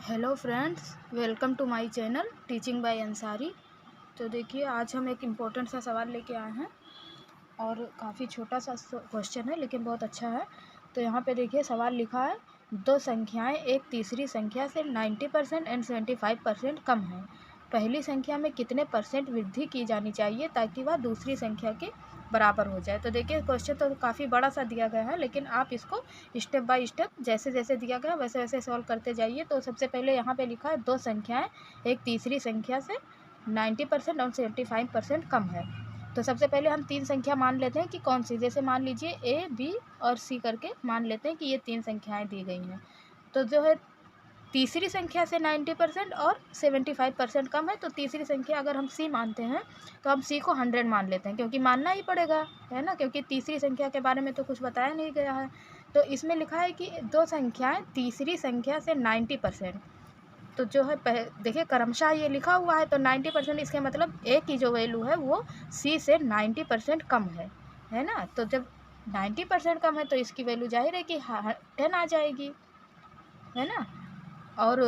Hello friends, welcome to my channel teaching by Ansari. तो देखिए, आज हम एक इम्पोर्टेंट सा सवाल लेके आए हैं और काफ़ी छोटा सा क्वेश्चन है लेकिन बहुत अच्छा है। तो यहाँ पे देखिए सवाल लिखा है, दो संख्याएं एक तीसरी संख्या से 90% एंड 75% कम हैं। पहली संख्या में कितने परसेंट वृद्धि की जानी चाहिए ताकि वह दूसरी संख्या के बराबर हो जाए। तो देखिए क्वेश्चन तो काफ़ी बड़ा सा दिया गया है, लेकिन आप इसको स्टेप बाय स्टेप जैसे जैसे दिया गया वैसे वैसे सॉल्व करते जाइए। तो सबसे पहले यहाँ पे लिखा है, दो संख्याएं एक तीसरी संख्या से 90% और 75% कम है। तो सबसे पहले हम तीन संख्या मान लेते हैं कि कौन सी, जैसे मान लीजिए ए, बी और सी करके मान लेते हैं कि ये तीन संख्याएं दी गई हैं। तो जो है तीसरी संख्या से 90% और 75% कम है, तो तीसरी संख्या अगर हम सी मानते हैं तो हम सी को 100 मान लेते हैं, क्योंकि मानना ही पड़ेगा, है ना, क्योंकि तीसरी संख्या के बारे में तो कुछ बताया नहीं गया है। तो इसमें लिखा है कि दो संख्याएं तीसरी संख्या से 90%, तो जो है देखिए क्रमशः ये लिखा हुआ है, तो 90% इसके मतलब ए की जो वैल्यू है वो सी से 90% कम है ना। तो जब 90% कम है तो इसकी वैल्यू जाहिर है कि 10 आ जाएगी, है ना। और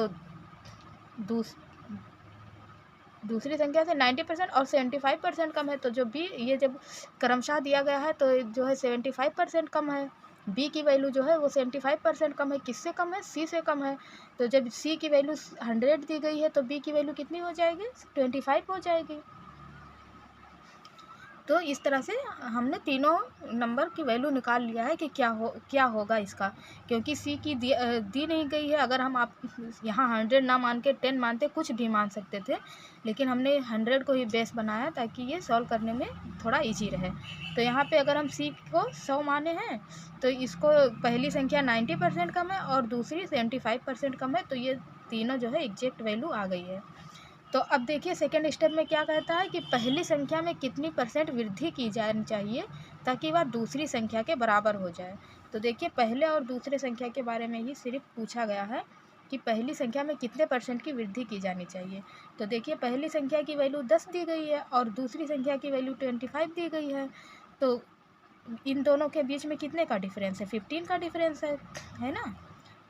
दूसरी संख्या से 90% और 75% कम है, तो जो बी, ये जब क्रमशः दिया गया है तो जो है 75% कम है। बी की वैल्यू जो है वो 75% कम है। किससे कम है? सी से कम है। तो जब सी की वैल्यू 100 दी गई है तो बी की वैल्यू कितनी हो जाएगी? 25 हो जाएगी। तो इस तरह से हमने तीनों नंबर की वैल्यू निकाल लिया है कि क्या होगा इसका, क्योंकि सी की दी नहीं गई है। अगर हम आप यहाँ 100 ना मान के 10 मानते, कुछ भी मान सकते थे, लेकिन हमने 100 को ही बेस बनाया ताकि ये सॉल्व करने में थोड़ा इजी रहे। तो यहाँ पे अगर हम सी को 100 माने हैं तो इसको पहली संख्या 90% कम है और दूसरी 75% कम है, तो ये तीनों जो है एग्जैक्ट वैल्यू आ गई है। तो अब देखिए सेकेंड स्टेप में क्या कहता है कि पहली संख्या में कितनी परसेंट वृद्धि की जानी चाहिए ताकि वह दूसरी संख्या के बराबर हो जाए। तो देखिए पहले और दूसरे संख्या के बारे में ही सिर्फ पूछा गया है कि पहली संख्या में कितने परसेंट की वृद्धि की जानी चाहिए। तो देखिए पहली संख्या की वैल्यू 10 दी गई है और दूसरी संख्या की वैल्यू 25 दी गई है। तो इन दोनों के बीच में कितने का डिफरेंस है? 15 का डिफरेंस है ना।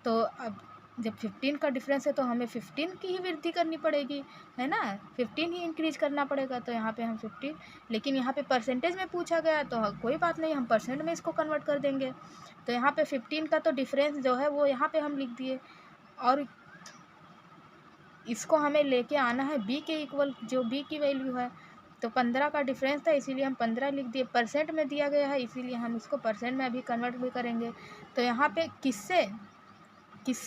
तो अब जब 15 का डिफरेंस है तो हमें 15 की ही वृद्धि करनी पड़ेगी, है ना, 15 ही इंक्रीज करना पड़ेगा। तो यहाँ पे हम 15, लेकिन यहाँ पे परसेंटेज में पूछा गया तो कोई बात नहीं, हम परसेंट में इसको कन्वर्ट कर देंगे। तो यहाँ पे 15 का तो डिफरेंस जो है वो यहाँ पे हम लिख दिए, और इसको हमें लेके आना है बी के इक्वल, जो बी की वैल्यू है। तो 15 का डिफरेंस था इसीलिए हम 15 लिख दिए। परसेंट में दिया गया है इसीलिए हम इसको परसेंट में अभी कन्वर्ट भी करेंगे। तो यहाँ पे किससे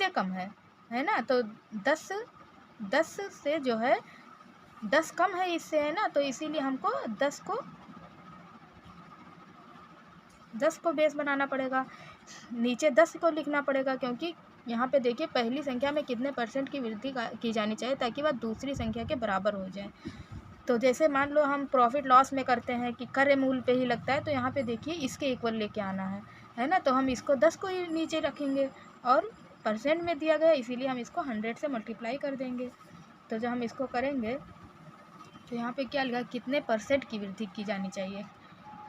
कम है ना। तो 10 से जो है 10 कम है इससे, है ना। तो इसीलिए हमको 10 को बेस बनाना पड़ेगा, नीचे 10 को लिखना पड़ेगा, क्योंकि यहाँ पे देखिए पहली संख्या में कितने परसेंट की वृद्धि की जानी चाहिए ताकि वह दूसरी संख्या के बराबर हो जाए। तो जैसे मान लो हम प्रॉफिट लॉस में करते हैं कि क्रय मूल्य पे ही लगता है, तो यहाँ पे देखिए इसके इक्वल लेके आना है ना। तो हम इसको 10 को ही नीचे रखेंगे और परसेंट में दिया गया इसीलिए हम इसको 100 से मल्टीप्लाई कर देंगे। तो जब हम इसको करेंगे तो यहाँ पे क्या लिखा, कितने परसेंट की वृद्धि की जानी चाहिए।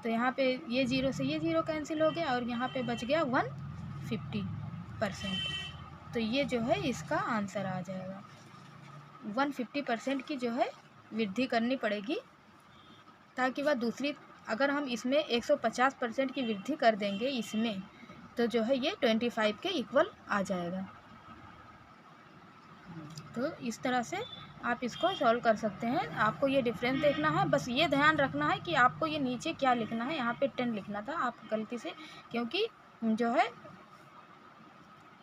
तो यहाँ पे ये जीरो से ये जीरो कैंसिल हो गया और यहाँ पे बच गया 150%। तो ये जो है इसका आंसर आ जाएगा। 150% की जो है वृद्धि करनी पड़ेगी ताकि वह दूसरी, अगर हम इसमें 150% की वृद्धि कर देंगे इसमें, तो जो है ये 25 के इक्वल आ जाएगा। तो इस तरह से आप इसको सॉल्व कर सकते हैं। आपको ये डिफरेंस देखना है, बस ये ध्यान रखना है कि आपको ये नीचे क्या लिखना है। यहाँ पे 10 लिखना था आप गलती से, क्योंकि जो है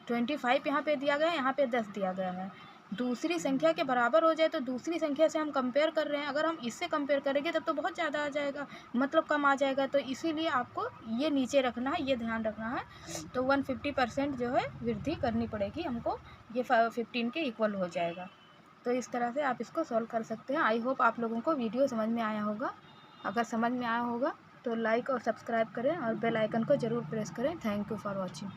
25 यहाँ पे दिया गया है, यहाँ पे 10 दिया गया है। दूसरी संख्या के बराबर हो जाए तो दूसरी संख्या से हम कंपेयर कर रहे हैं, अगर हम इससे कंपेयर करेंगे तब तो बहुत ज़्यादा आ जाएगा, मतलब कम आ जाएगा। तो इसीलिए आपको ये नीचे रखना है, ये ध्यान रखना है। तो 150% जो है वृद्धि करनी पड़ेगी हमको, ये 15 के इक्वल हो जाएगा। तो इस तरह से आप इसको सॉल्व कर सकते हैं। आई होप आप लोगों को वीडियो समझ में आया होगा। अगर समझ में आया होगा तो लाइक और सब्सक्राइब करें और बेल आइकन को ज़रूर प्रेस करें। Thank you for watching.